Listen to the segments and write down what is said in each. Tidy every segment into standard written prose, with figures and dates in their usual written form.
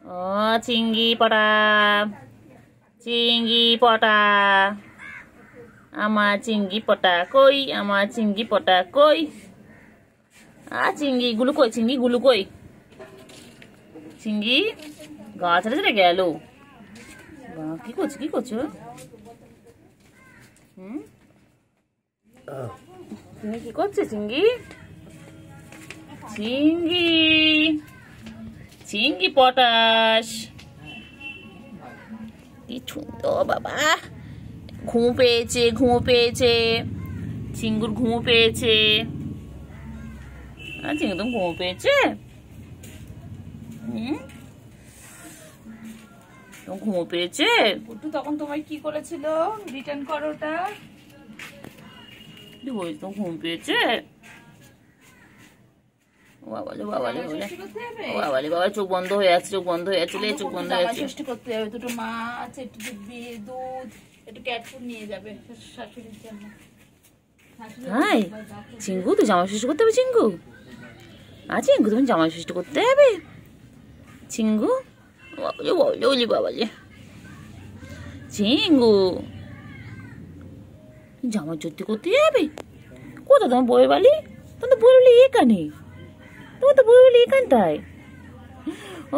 ও চিংড়ি পটা, চিংড়ি পটা, আমার চিংড়ি পটা কই, আমার চিংড়ি পটা কই, চিংড়িগুলো কই, চিংড়িগুলো কই, চিংড়ি গা ছেড়ে ছেড়ে গেল। কি করছো, কি করছো? তুমি কি করছো চিংড়ি? চিংড়ি, চিংড়ি পটাশ, কি সুন্দর বাবা। ঘুম পেয়েছে, ঘুম পেয়েছে, চিঙ্গুর ঘুম পেয়েছে। চিঙ্গু তুমি ঘুম পেয়েছে? তোমার ঘুম পেয়েছে? তখন তোমায় কি করেছিল? রিটার্ন করো ওটা। তোমার ঘুম পেয়েছে? বাবালে বাবালে বাবালে বাবা, চোখ বন্ধ হয়ে আছে, চোখ বন্ধ হয়ে আছে, চোখ বন্ধ হয়ে আছে। ষষ্ঠী করতে যাবে, দুটো মাছ, একটু দুধ, একটু ক্যাট ফুড নিয়ে যাবে শাশুড়ির জন্য। হাই চিঙ্গু, তুই জামা ষষ্ঠী করতে হবে? চিঙ্গু চিঙ্গু, তুমি জামা ষষ্ঠী করতে হবে? চিঙ্গু বাবালে বাবালে বাবালে, চিঙ্গু জামা ষষ্ঠী করতে যাবে? কোথায় তোমার বই বালি? তোমার তো বই বালি এখানে, তোমার তো বই বালি এখানটায়।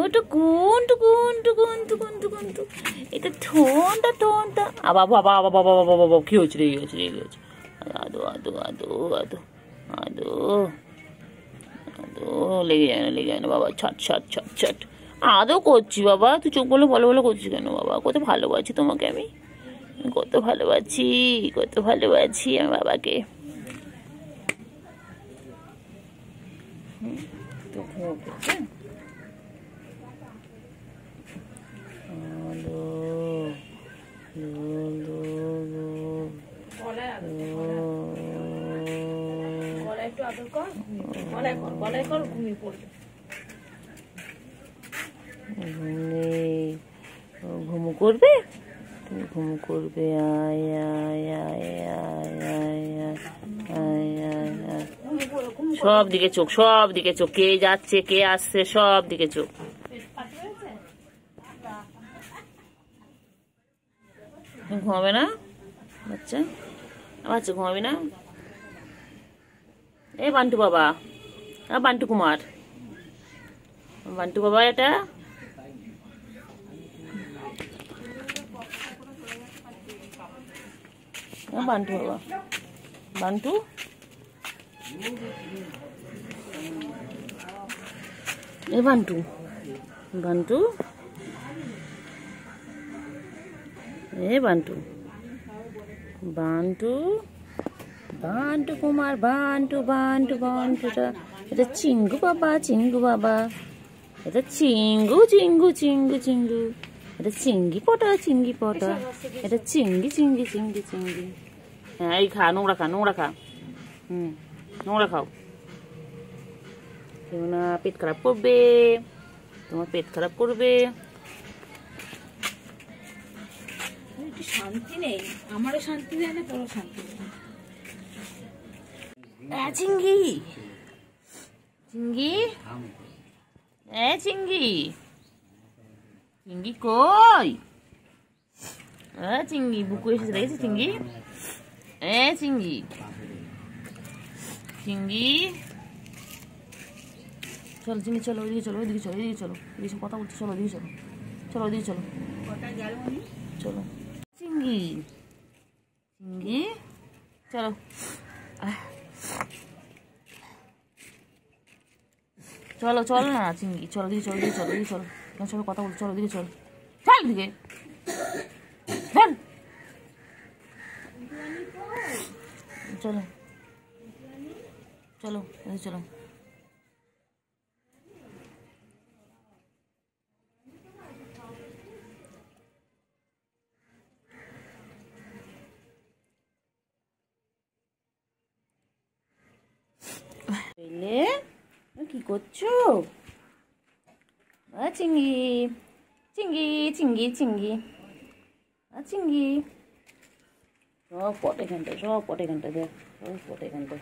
ওটা কোন টুকুন টুকুন টুকুন টুকুন টুক, এটা ঠোনটা ঠোনটা। বাবা বাবা বাবা বাবা বাবা, কি হয়েছে? রেগে গেছে, রেগে গেছে। আদো আদো আদো আদো আদো আদো, লেগে যায় না, লেগে যায় না বাবা। ছাট ছাট ছাট ছাট, আদৌ করছি বাবা। তুই চোখ বলে ভালো ভালো করছিস কেন বাবা? কত ভালোবাসি তোমাকে আমি, কত ভালোবাসি, কত ভালোবাসি আমি বাবাকে। তো ঘুম পেয়েছে? ঘুম করবে, তুমি ঘুম করবে? আয় আয় আয় আয় আয় আয় আয় আয়। সব দিকে চোখ, সব দিকে চোখ, কে যাচ্ছে কে আসছে সব দিকে চোখ। ঘুমাবে না বাচ্চা? বাচ্চা ঘুমাবে না? এই বান্টু বাবা, বান্টু কুমার, বান্টু বাবা, এটা বান্টু বাবা, বান্টু এ বান্টু, বান্টু এ বান্টু, বান্টু বান্টু কুমার, বান্টু বান্টু বান্টুটা, এটা চিঙ্গু বাবা, চিঙ্গু বাবা, এটা চিঙ্গু চিঙ্গু চিঙ্গু চিঙ্গু, এটা চিঙ্গি পটা, চিঙ্গি পটা, এটা চিঙ্গি চিঙ্গি চিঙ্গি চিঙ্গি। হ্যাঁ এই খা, নোংরা খা, নোংরা খা, নোংরা খাও। কেউ না পেট খারাপ করবে, তোমার পেট খারাপ করবে। শান্তি নেই, আমারও শান্তি দেয় না, তোরও শান্তি নেই। চিঙ্গি, চিঙ্গি, চিঙ্গি, চিঙ্গি কই? চিঙ্গি বুকু এসেছে, দেখেছি চিঙ্গি? চিঙ্গি, চিঙ্গি চলো চিঙ্গি, চলো ওইদিকে চলো, ওইদিকে চলো, ওইদিকে চলো, এদিকে কথা বলছি, চলো ওইদিকে চলো, চলো ওইদিকে চলো, চলো চিঙ্গি, চিঙ্গি চলো। চলো চলো না চিঙ্গি, চলো দিকে, চলো দিকে, চলো দিকে, চলো চলো কথা বলছি, চলো দিকে, চলো চল দিকে, চলো চলো চলো। কি করছো? চিঙ্গি, চিঙ্গি, চিঙ্গি, চিঙ্গি, চিঙ্গি, সব পটে ঘন্টা, সব পটে ঘন্টা, দেখ সব পটে ঘন্টা।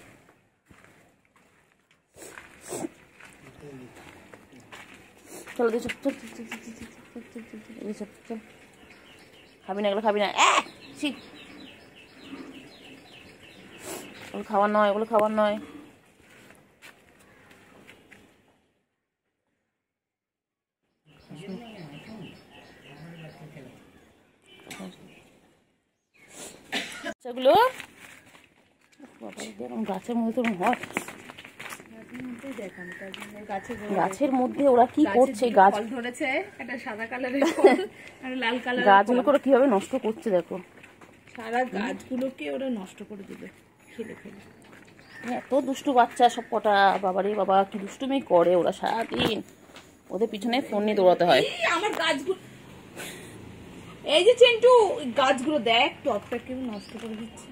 চলো চল চল চল, খাবি না এগুলো, খাবি না। ওগুলো খাবার নয়, ওগুলো খাবার নয়। বাচ্চাগুলো গাছের মধ্যে হয়, গাছের মধ্যে ওরা কি করছে? গাছ ধরেছে, একটা সাদা কালারের ফল আর লাল কালার, গাছগুলো করে কিভাবে নষ্ট করছে দেখো, সারা গাছগুলোকে ওরা নষ্ট করে দিবে খেলে খেলে। এত দুষ্টু বাচ্চা সব কটা, বাবারে বাবা কি দুষ্টুমি করে ওরা সারাদিন, ওদের পিছনে ফোন নিয়ে দৌড়াতে হয়। আমার গাছগুলো, এই যে চিন্টু গাছগুলো দেখ, টপটা কেউ নষ্ট করে দিচ্ছে।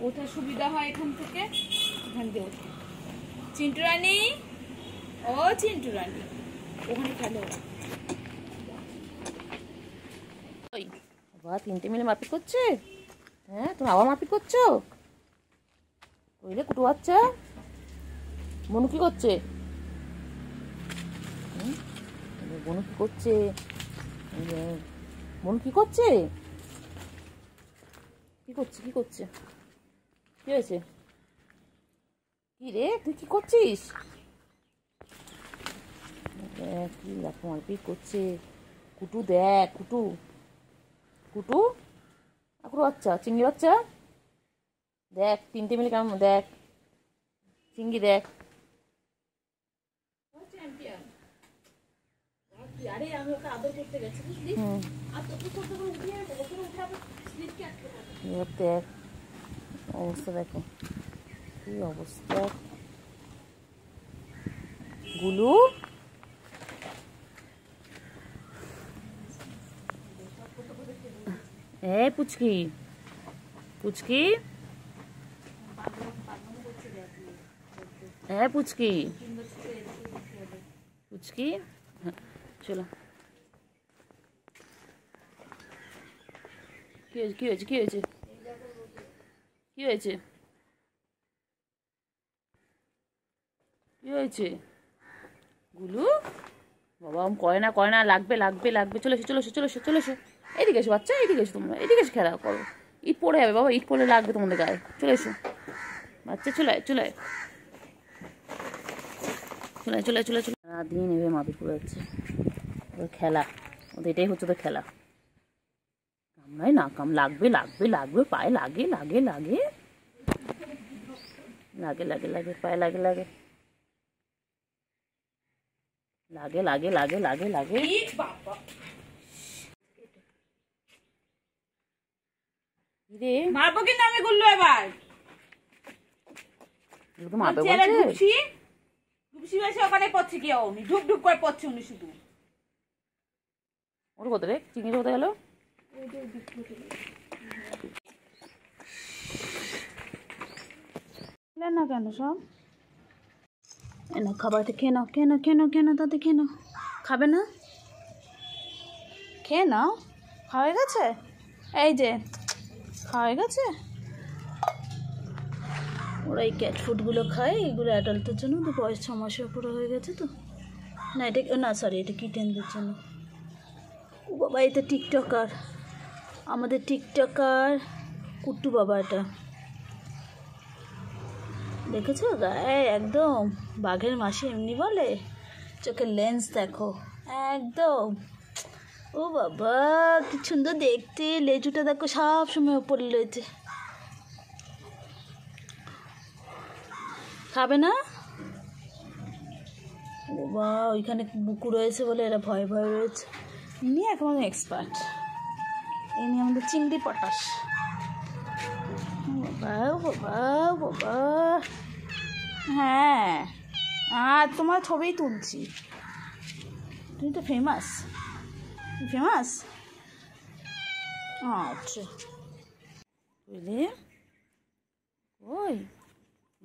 ওঠা সুবিধা হয় এখান থেকে, এখান দিয়ে ওঠে। চিন্টু রানী, ও চিন্টু রানী, ওখানে খেলো। বাবা 3টে মিলে মারপিট করছে। হ্যাঁ তুমি আবার মারপিট করছো? বুঝলে কুটু বাচ্চা, মনু কি করছে? মনু কি করছে? মনু কি করছে? কি করছে? কি করছে? কি হয়েছে? কি রে তুই কি করছিস? দেখ কি দেখো মারপিট করছে। কুটু দেখ, কুটু কুটু আকুর বাচ্চা, চিংড়ি বাচ্চা দেখ 3টে মিলে কেমন, দেখ চিংড়ি দেখ। দেখ অবস্থা, দেখো কি অবস্থা। গুলু এই পুচকি, পুচকি হ্যাঁ পুচকি, পুচকি চলো। কি হয়েছে? কি হয়েছে? কি হয়েছে? কি হয়েছে? কি হয়েছে? গুলু বাবা করে না, করে না, লাগবে লাগবে লাগবে। চলে এসো চলে এসো চলে এসো চলে এসো, এদিকে এসো বাচ্চা, এদিকে এসো, তোমরা এদিকে এসে খেলা করো। ইট পড়ে যাবে বাবা, ইট পড়লে লাগবে তোমাদের গায়ে। চলে এসো বাচ্চা, চলে চলে চলে চলে চলে চলে। সারাদিন এভাবে মাপি পড়ে যাচ্ছে, ওদের খেলা, ওদের এটাই হচ্ছে ওদের খেলা। কামড়ায় না, লাগবে লাগবে লাগবে, পায়ে লাগে লাগে লাগে লাগে লাগে লাগে, পায়ে লাগে লাগে লাগে লাগে লাগে লাগে লাগে। মারবো কিন্তু আমি গুল্লো এবার, মারবে বলছে। ওখানে পড়ছে কেউ, ঢুক ঢুক করে পড়ছে উনি শুধু। ওর কোথায় রে চিংড়ি, কোথায় গেল? না কেন সব এনে খাবারটা খেয়ে নাও, খেয়ে নাও, খেয়ে নাও, খেয়ে নাও, তাতে খেয়ে নাও। খাবে না? খেয়ে নাও, খাওয়া হয়ে গেছে, এই যে খাওয়া হয়ে গেছে। ওরা এই ক্যাট ফুডগুলো খায়, এগুলো অ্যাডাল্টের জন্য, তো বয়স 6 মাসের উপরে হয়ে গেছে তো। না এটা না, সরি এটা কিটেনদের জন্য। ও বাবা এটা টিকটকার, আমাদের টিকটকার কুট্টু বাবা, এটা দেখেছো গায়ে একদম বাঘের মাসি এমনি বলে, চোখের লেন্স দেখো একদম। ও বাবা কি সুন্দর দেখতে, লেজুটা দেখো সব সময় উপরে রয়েছে। খাবে না বাবা, ওইখানে বুকু রয়েছে বলে এরা ভয়ে ভয়ে রয়েছে। ইনি এখন এক্সপার্ট, ইনি আমাদের চিংড়ি পটাশ। বাবা বাবা বাবা, হ্যাঁ আর তোমার ছবিই তুলছি, তুমি তো ফেমাস, ফেমাস। আচ্ছা বুঝলে, কই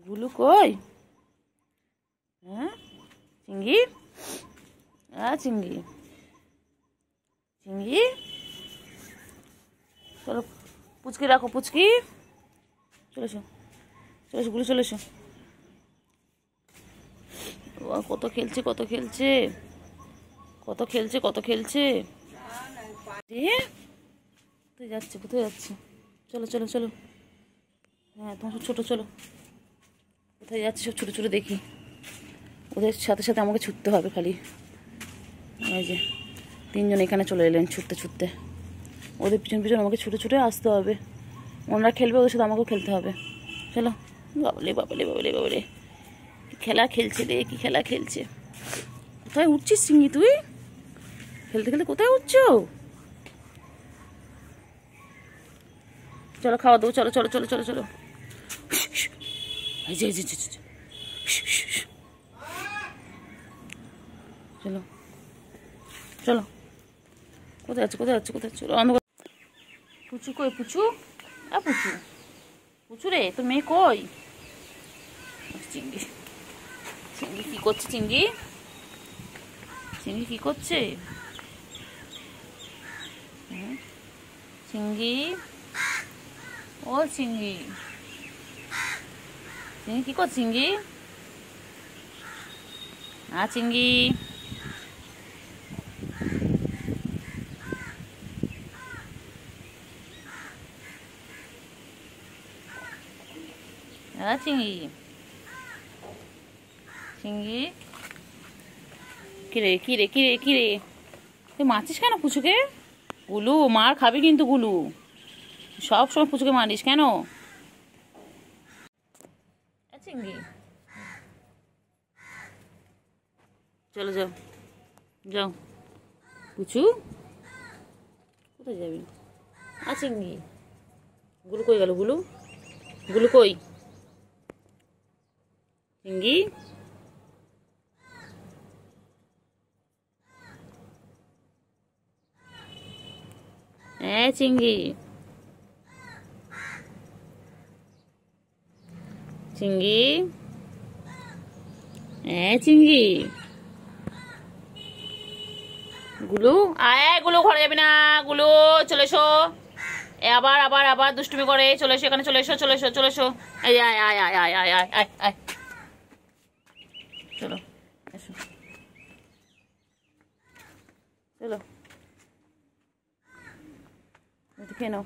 গুলু কই? হ্যাঁ চিংড়ি, চিংড়ি চিংড়ি, চলো পুচকি রাখো, পুচকি চলে এসো, চলে এসো গুলু, চলে এসো। কত খেলছে কত খেলছে কত খেলছে কত খেলছে। কোথায় যাচ্ছে কোথায় যাচ্ছে? চলো চলো চলো। হ্যাঁ তোমার সব ছোটো চলো। কোথায় যাচ্ছে সব ছোটো ছোটো দেখি। ওদের সাথে সাথে আমাকে ছুটতে হবে খালি। এই যে তিনজন এখানে চলে এলেন ছুটতে ছুটতে। ওদের পিছন পিছন আমাকে ছুটে ছুটে আসতে হবে। ওনারা খেলবে, ওদের সাথে আমাকেও খেলতে হবে। চলো। বাবলে বাবলে বাবলে বাবলে কি খেলা খেলছে রে, কি খেলা খেলছে। কোথায় উঠছিস সিঙ্গি তুই? খেলতে খেলতে কোথায় উঠছো? চলো খাওয়া দেবো, চলো চলো চলো চলো চলো। এই যে এই যে চলো চলো। কোথায় যাচ্ছে কোথায় যাচ্ছে কোথায়? চলো অন্ধকার। পুচু কই পুচু? পুচু পুচু রে, তোর মেয়ে কই? চিঙ্গি চিঙ্গি কি করছে? চিঙ্গি চিঙ্গি কি করছে? চিঙ্গি ও চিঙ্গি চিঙ্গি কি করছে? চিঙ্গি চিঙ্গি চিঙ্গি চিঙ্গি কিরে কিরে কিরে কিরে তুই মারছিস কেন পুচুকে? গুলু মার খাবি কিন্তু গুলু, সব সময় পুচুকে মারিস কেন? চিঙ্গি চলো যাও যাও। পুচু কোথায় যাবি? চিঙ্গি গুলু কই গেল? গুলু গুলু কই? চিঙ্গি চিঙ্গি চিঙ্গি চিঙ্গি গুলু গুলু ঘরে যাবি না? গুলু চলে এসো। আবার আবার আবার দুষ্টুমি করে। চলে এসো এখানে, চলে এসো চলে এসো চলে এসো। এই আয় আয় আয় আয় আয় আয় আয় আয় চলো এসো চলো খেয়ে নাও।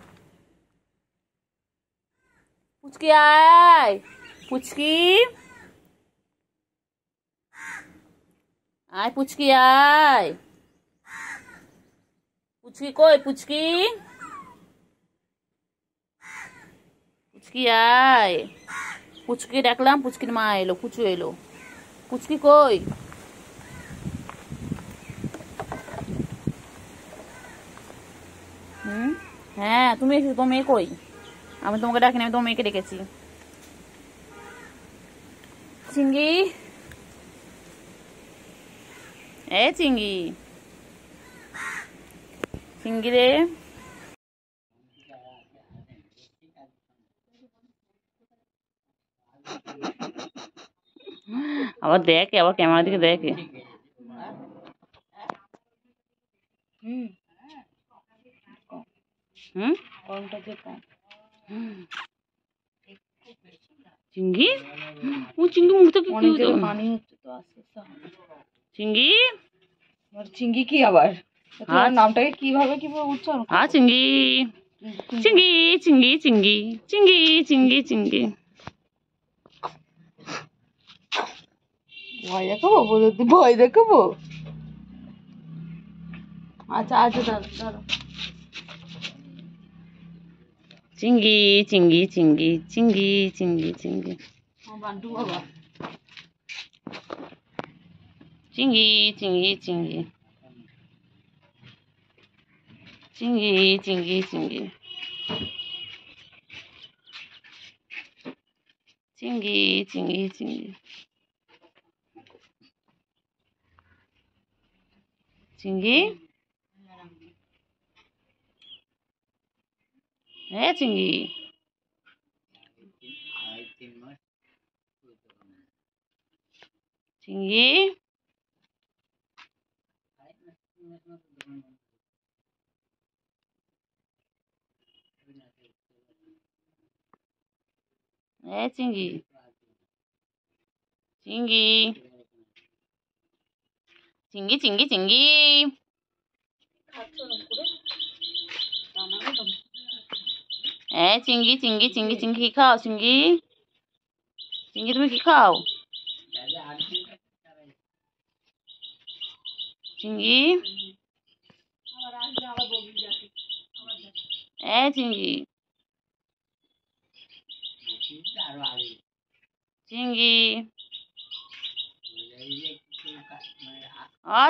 পুচকি আয় পুচকি আয় পুচকি আয়। পুচকি কই? পুচকি পুচকি আয়। পুচকি ডাকলাম, পুচকির মা এলো, পুচু এলো। পুচকি কই? হ্যাঁ তুমি এসেছো, তোমার মেয়ে কই? আমি তোমাকে ডাকিনি, আমি তোমার মেয়েকে ডেকেছি। চিঙ্গি চিঙ্গি চিঙ্গি রে। আবার দেখে, আবার ক্যামেরার দিকে দেখে। চিঙ্গি ও চিঙ্গি মুখটা কি পানি হচ্ছে তো আস্তে আস্তে। চিঙ্গি চিঙ্গি কি আবার তোমার নামটাকে কিভাবে কিভাবে উচ্চারণ? চিঙ্গি চিঙ্গি চিঙ্গি চিঙ্গি চিঙ্গি চিঙ্গি চিঙ্গি। ভয় দেখাবো? বলে ভয় দেখাবো? আচ্ছা আচ্ছা দাঁড়া দাঁড়া। চিঙ্গি চিঙ্গি চিঙ্গি চিঙ্গি চিঙ্গি চিঙ্গি বান্টু বাবা। চিঙ্গি চিঙ্গি চিঙ্গি চিঙ্গি চিঙ্গি চিঙ্গি চিঙ্গি চিঙ্গি চিঙ্গি চিঙ্গি চিঙ্গি চিঙ্গি চিঙ্গি চিঙ্গি চিঙ্গি চিঙ্গি চিঙ্গি। চিঙ্গি চিঙ্গি চিঙ্গি চিঙ্গি কি খাও চিঙ্গি? চিঙ্গি তুমি কি খাও? চিঙ্গি চিঙ্গি চিঙ্গি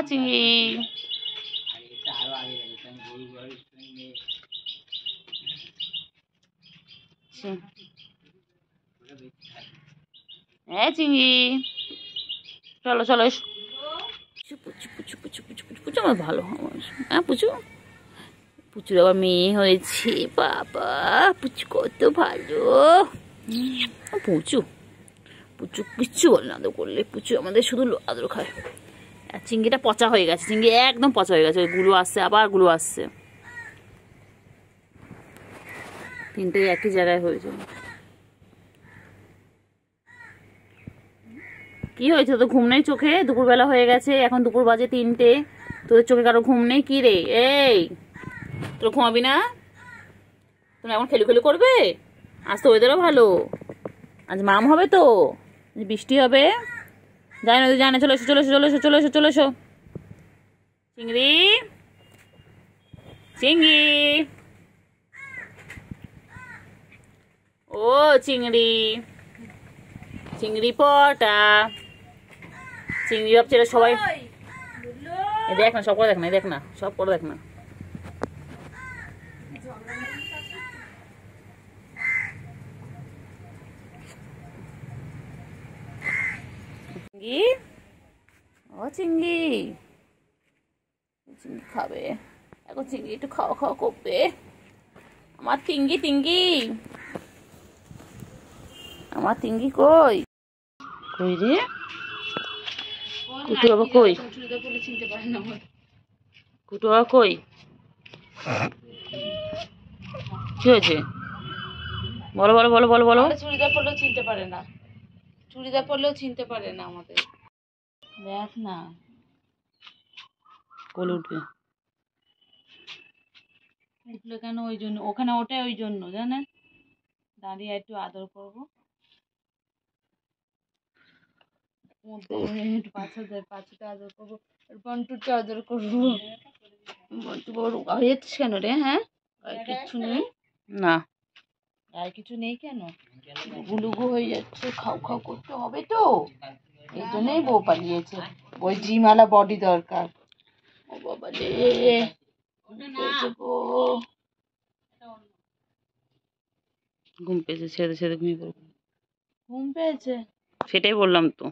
চিঙ্গি চিঙ্গি চলো চলো এসো। পুচু পুচু পুচু পুচু পুচু পুচু আমার ভালো হ্যাঁ পুচু। পুচুর আবার মেয়ে হয়েছে বাবা। পুচু কত ভালো। পুচু পুচু কিচ্ছু বলে না আদর করলে। পুচু আমাদের শুধু আদর খায়। আর চিংড়িটা পচা হয়ে গেছে। চিংড়ি একদম পচা হয়ে গেছে। ওই গুলো আসছে আবার গুলো আসছে। তিনটে একই জায়গায় হয়েছে। কি হয়েছে? তো ঘুম নেই চোখে? দুপুরবেলা হয়ে গেছে, এখন দুপুর বাজে 3টে। তোদের চোখে কারো ঘুম নেই? কি রে এই, তোর ঘুমাবি না? তুমি এখন খেলু খেলু করবে? আজ তো ওয়েদারও ভালো, আজ মাম হবে তো, বৃষ্টি হবে। যাই না জানে। চলে এসো চলে এসো চলে এসো চলে এসো চলে এসো। চিংড়ি চিংড়ি ও চিংড়ি চিংড়ি পটা চিংড়ি ভাবছে সবাই। দেখ না সব করে দেখ না, দেখ না সব করে দেখ না। চিংড়ি ও চিংড়ি চিংড়ি খাবে এখন। চিংড়ি একটু খাওয়া খাওয়া করবে। আমার তিঙ্গি তিঙ্গি, আমার তিঙ্গি কই কই রে? কুটু বাবা কই? কুটু বাবা কই? কি হয়েছে বলো বলো বলো বলো বলো। চুড়িদার পরলেও চিনতে পারে না, চুড়িদার পরলেও চিনতে পারে না আমাদের। দেখ না কোলে উঠবে। উঠলে কেন? ওই জন্য ওখানে ওঠে, ওই জন্য জানেন। দাঁড়িয়ে একটু আদর করবো, একটু পাছাটা আদর করবো, বন্টুটা আদর করবো। বন্টু বড় হয়ে যাচ্ছিস কেন রে? হ্যাঁ কিচ্ছু নেই না, আর কিছু নেই কেন? গুলুগু হয়ে যাচ্ছে, খাও খাও করতে হবে তো, এই জন্যই বউ পালিয়েছে। ওই জিমালা বডি দরকার। ও বাবা রে, ঘুম পেয়েছে, ছেড়ে ছেড়ে ঘুমিয়ে পড়বে। ঘুম পেয়েছে, সেটাই বললাম তো।